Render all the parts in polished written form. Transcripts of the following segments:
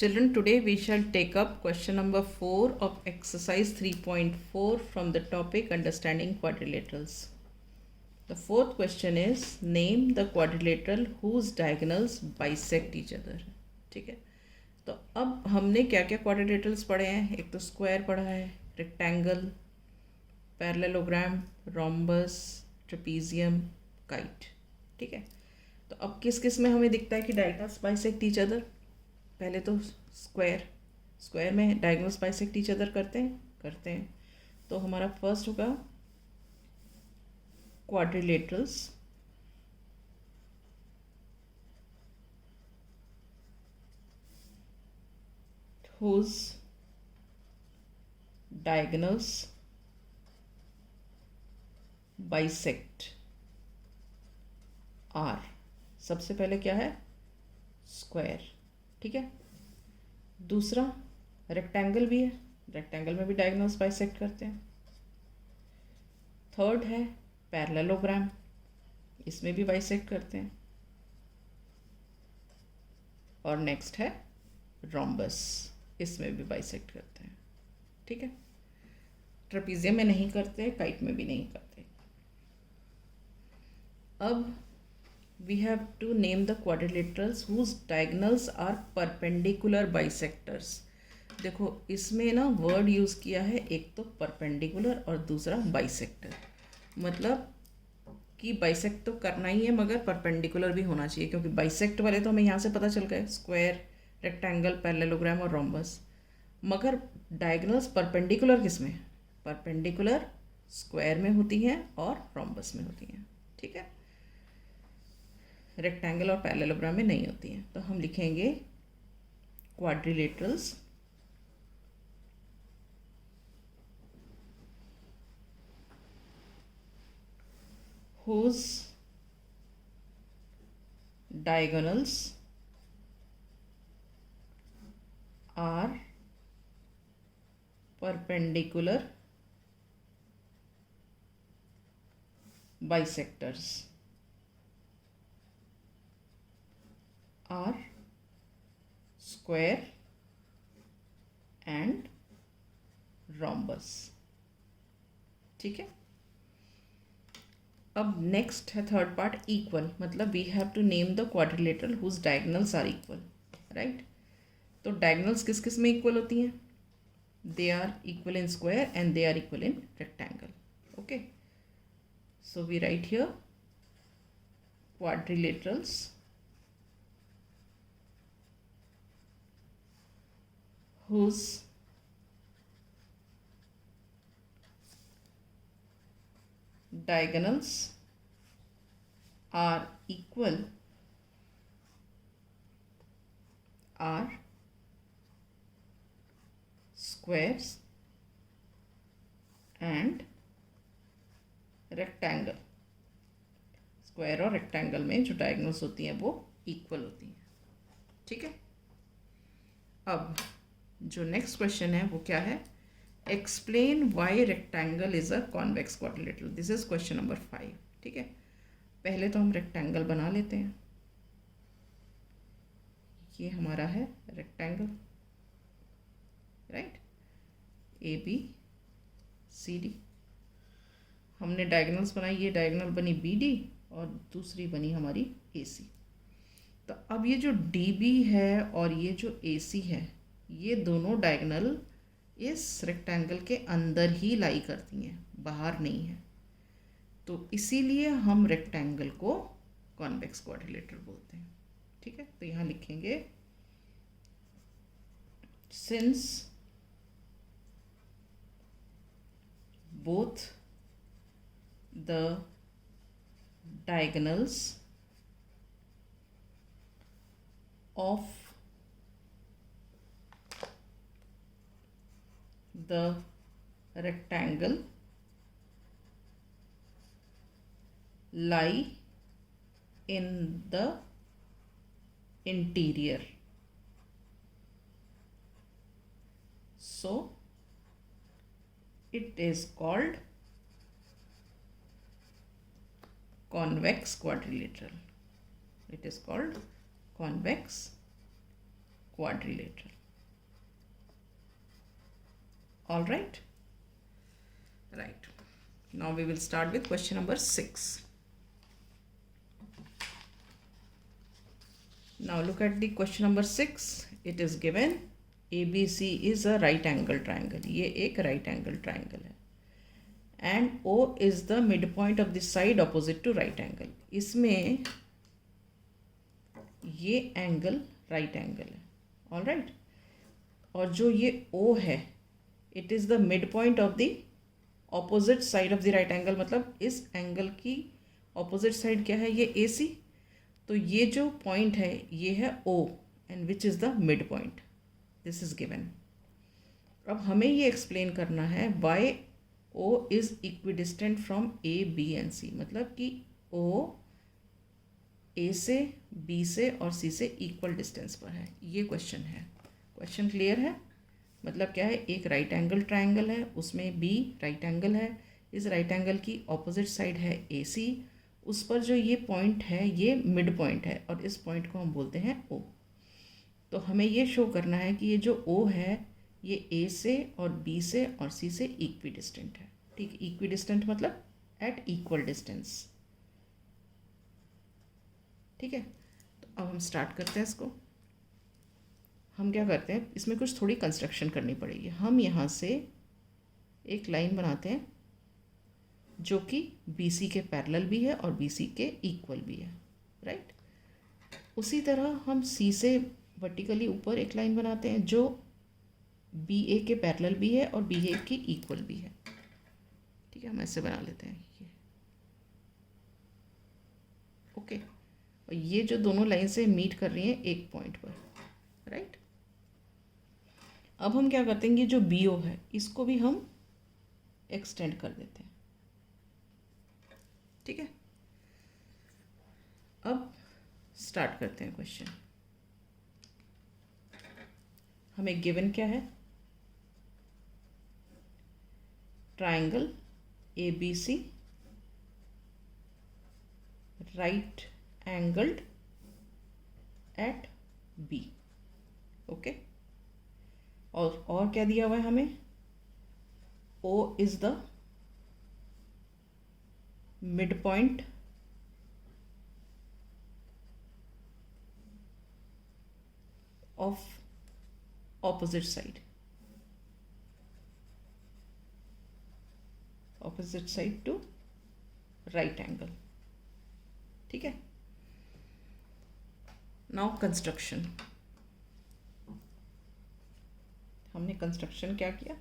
Children, today we shall take up question number 4 of exercise 3.4 from the topic understanding quadrilaterals. The fourth question is name the quadrilateral whose diagonals bisect each other. ठीक है, तो अब हमने क्या क्या quadrilaterals पढ़े हैं. एक तो स्क्वायर पढ़ा है, rectangle, parallelogram, rhombus, trapezium, kite. ठीक है, तो अब किस किस में हमें दिखता है कि डायगोनल्स बाइसेक्ट ईच अदर. पहले तो स्क्वायर में डायगोनल्स बाइसेक्ट ईच अदर करते हैं. तो हमारा फर्स्ट होगा quadrilaterals whose diagonals bisect are. सबसे पहले क्या है, स्क्वायर. ठीक है, दूसरा रेक्टेंगल भी है, रेक्टेंगल में भी डायगोनल्स बाइसेक्ट करते हैं. थर्ड है पैरेललोग्राम, इसमें भी बाइसेक्ट करते हैं. और नेक्स्ट है रोम्बस, इसमें भी बाइसेक्ट करते हैं. ठीक है, ट्रेपीजियम में नहीं करते, काइट में भी नहीं करते. अब we have to name the quadrilaterals whose diagonals are perpendicular bisectors. देखो इसमें ना वर्ड यूज़ किया है, एक तो परपेंडिकुलर और दूसरा बाइसेक्टर. मतलब कि बाइसेक्ट तो करना ही है मगर परपेंडिकुलर भी होना चाहिए, क्योंकि बाइसेक्ट वाले तो हमें यहाँ से पता चल गए, स्क्वायर, रेक्टेंगल, पैरेललोग्राम और रोम्बस. मगर डायगोनल्स परपेंडिकुलर किस में, परपेंडिकुलर स्क्वायर में होती हैं और रोम्बस में होती हैं. ठीक है, रेक्टेंगल और पैरेललोग्राम में नहीं होती हैं. तो हम लिखेंगे quadrilaterals whose diagonals are perpendicular bisectors are square and rhombus. ठीक है, अब नेक्स्ट है थर्ड पार्ट, इक्वल. मतलब we have to name the quadrilateral whose diagonals are equal. Right, तो डायगोनल्स किस किस में इक्वल होती हैं, they are equal in square and they are equal in rectangle. Okay, so we write here quadrilaterals whose diagonals are equal are squares and rectangle. Square और rectangle में जो diagonals होती हैं वो इक्वल होती हैं. ठीक है, अब जो नेक्स्ट क्वेश्चन है वो क्या है, explain why rectangle is a convex quadrilateral. This is question number 5. ठीक है, पहले तो हम रेक्टेंगल बना लेते हैं. ये हमारा है rectangle, right, A B C D. हमने डायगोनल्स बनाई, ये डायगोनल बनी बी डी और दूसरी बनी हमारी ए सी. तो अब ये जो डी बी है और ये जो ए सी है, ये दोनों डायगोनल इस रेक्टेंगल के अंदर ही लाई करती हैं, बाहर नहीं है. तो इसीलिए हम रेक्टेंगल को कॉन्वेक्स क्वाड्रिलेटरल बोलते हैं. ठीक है, तो यहाँ लिखेंगे since both the diagonals of the rectangle lie in the interior, so it is called convex quadrilateral. It is called convex quadrilateral. All right. Right. Now we will start with question number 6. Now look at the question number 6. It is given ABC is a right angle triangle. ये एक right angle triangle है. And O is the midpoint of the side opposite to right angle. इसमें ये angle right angle है. All right. और जो ये O है, it is the mid point of the opposite side of the right angle. मतलब इस angle की ऑपोजिट साइड क्या है? ये AC. तो ये जो पॉइंट है ये है O and which is the mid point. This is given. अब हमें ये एक्सप्लेन करना है why O is equidistant from A, B and C. मतलब कि O A से, B से और C से इक्वल डिस्टेंस पर है. ये क्वेश्चन है. क्वेश्चन क्लियर है? मतलब क्या है? एक राइट एंगल ट्राइंगल है, उसमें B राइट एंगल है. इस राइट एंगल की ऑपोजिट साइड है AC. उस पर जो ये पॉइंट है ये मिड पॉइंट है और इस पॉइंट को हम बोलते हैं O. तो हमें ये शो करना है कि ये जो O है ये A से और B से और C से इक्वी डिस्टेंट है. ठीक है. इक्वी डिस्टेंट मतलब एट इक्वल डिस्टेंस. ठीक है. तो अब हम स्टार्ट करते हैं इसको. हम क्या करते हैं, इसमें कुछ थोड़ी कंस्ट्रक्शन करनी पड़ेगी. हम यहाँ से एक लाइन बनाते हैं जो कि BC के पैरेलल भी है और BC के इक्वल भी है. राइट. उसी तरह हम C से वर्टिकली ऊपर एक लाइन बनाते हैं जो BA के पैरेलल भी है और BA की इक्वल भी है. ठीक है. हम ऐसे बना लेते हैं ये. ओके. और ये जो दोनों लाइन से मीट कर रही हैं एक पॉइंट पर. राइट. अब हम क्या करते हैं, ये जो BO है इसको भी हम एक्सटेंड कर देते हैं. ठीक है. अब स्टार्ट करते हैं क्वेश्चन. हमें गिवन क्या है? Triangle ABC right angled at B. Okay. और क्या दिया हुआ है हमें? O is the mid point of opposite side. Opposite side to right angle. ठीक है. Now construction. हमने कंस्ट्रक्शन क्या किया?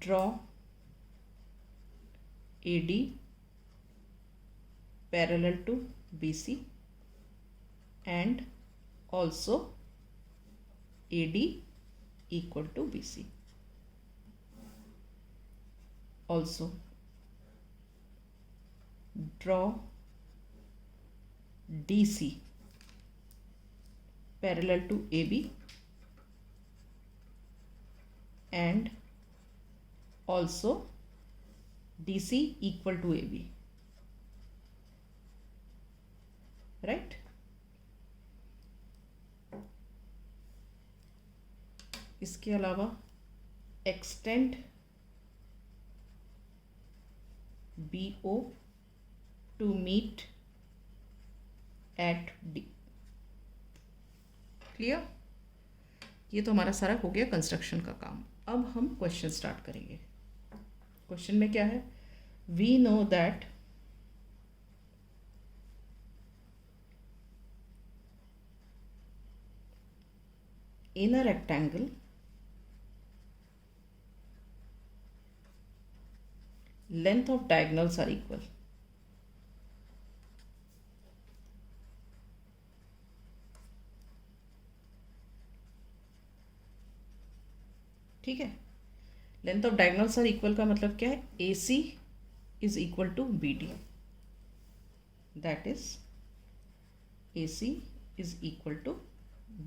Draw AD parallel to BC and also AD equal to BC. Also draw DC parallel to AB and also DC equal to AB. Right. इसके अलावा extend BO to meet at D. Clear? ये तो हमारा सारा हो गया construction का काम. अब हम क्वेश्चन स्टार्ट करेंगे. क्वेश्चन में क्या है? We know that in a rectangle length of diagonals are equal. ठीक है. Length of diagonals are equal का मतलब क्या है? AC is equal to BD. That is AC is equal to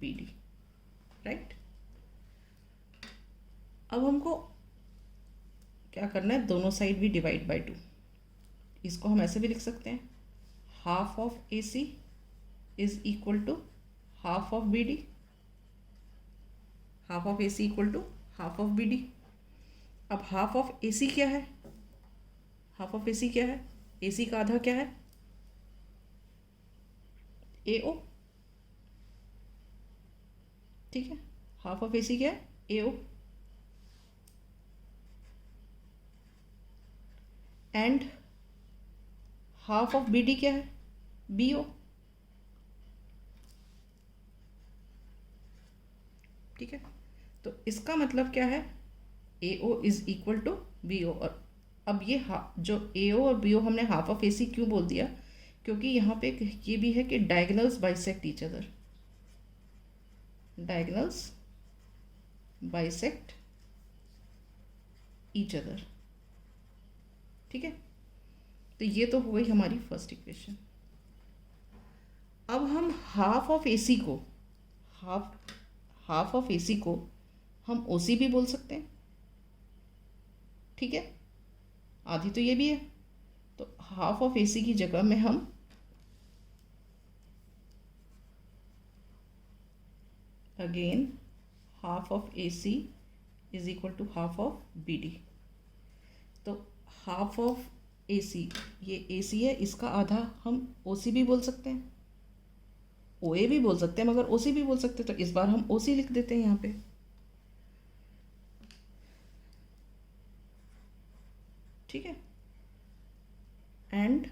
BD. Right. अब हमको क्या करना है? दोनों साइड भी डिवाइड बाय 2. इसको हम ऐसे भी लिख सकते हैं, half of AC is equal to half of B D, half of A C equal to half of B D. अब हाफ ऑफ ए सी क्या है, हाफ ऑफ ए सी क्या है, ए सी का आधा क्या है, ए ओ, ठीक है, हाफ ऑफ ए सी क्या है, A O, and half of B D क्या है, बी ओ, ठीक है। तो इसका मतलब क्या है, A O is equal to B O. और अब ये जो ए ओ और बी ओ हमने हाफ ऑफ ए सी क्यों बोल दिया, क्योंकि यहाँ पे ये भी है कि diagonals bisect each other, diagonals bisect each other, ठीक है। तो ये तो हो गई हमारी फर्स्ट इक्वेशन। अब हम हाफ ऑफ ए सी को, हाफ ऑफ ए सी को हम ओ सी भी बोल सकते हैं, ठीक है, आधी तो ये भी है। तो हाफ ऑफ ए सी की जगह में हम again half of A C is equal to half of B D. तो हाफ ऑफ ए सी, ये ए सी है, इसका आधा हम ओ सी भी बोल सकते हैं, ओ ए भी बोल सकते हैं, मगर ओ सी भी बोल सकते हैं। तो इस बार हम ओ सी लिख देते हैं यहाँ पे, ठीक है। And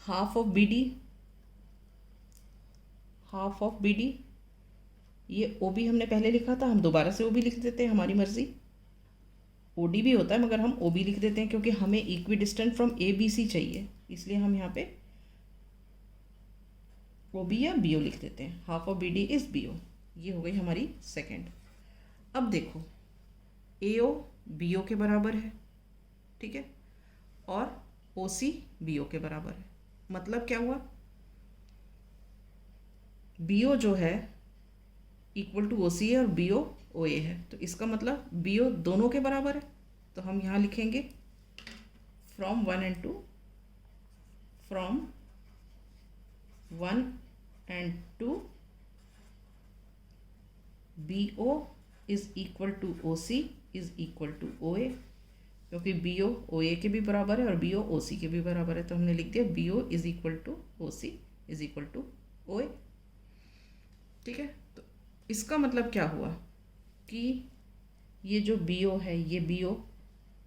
half of B D, half of B D, ये ओ बी हमने पहले लिखा था, हम दोबारा से ओ बी लिख देते हैं, हमारी मर्जी। ओ डी भी होता है मगर हम ओ बी लिख देते हैं क्योंकि हमें equidistant from A B C चाहिए, इसलिए हम यहाँ पे ओ बी या बी ओ लिख देते हैं। Half of B D is B O, ये हो गई हमारी सेकेंड। अब देखो ए ओ बी ओ के बराबर है, ठीक है, और ओ सी बी ओ के बराबर है। मतलब क्या हुआ, बी ओ जो है इक्वल टू ओ सी है और बी ओ ओ ए है। तो इसका मतलब बी ओ दोनों के बराबर है। तो हम यहाँ लिखेंगे from 1 and 2, from 1 and 2 B O is equal to O C is equal to O A, क्योंकि बी ओ ओ ए के भी बराबर है और बी ओ ओ सी के भी बराबर है। तो हमने लिख दिया B O is equal to O C is equal to O A, ठीक है। तो इसका मतलब क्या हुआ कि ये जो बी ओ है, ये बी ओ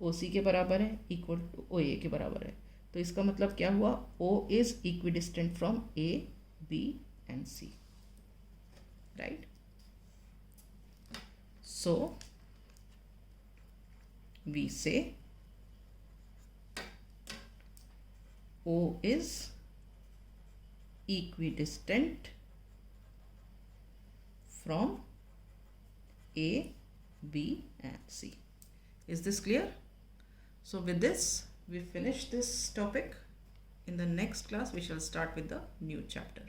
ओ सी के बराबर है, इक्वल टू ओ ए के बराबर है। तो इसका मतलब क्या हुआ, O is equidistant from A B and C, right. So we say O is equidistant from A, B and C. Is this clear? So with this we finish this topic. In the next class we shall start with the new chapter.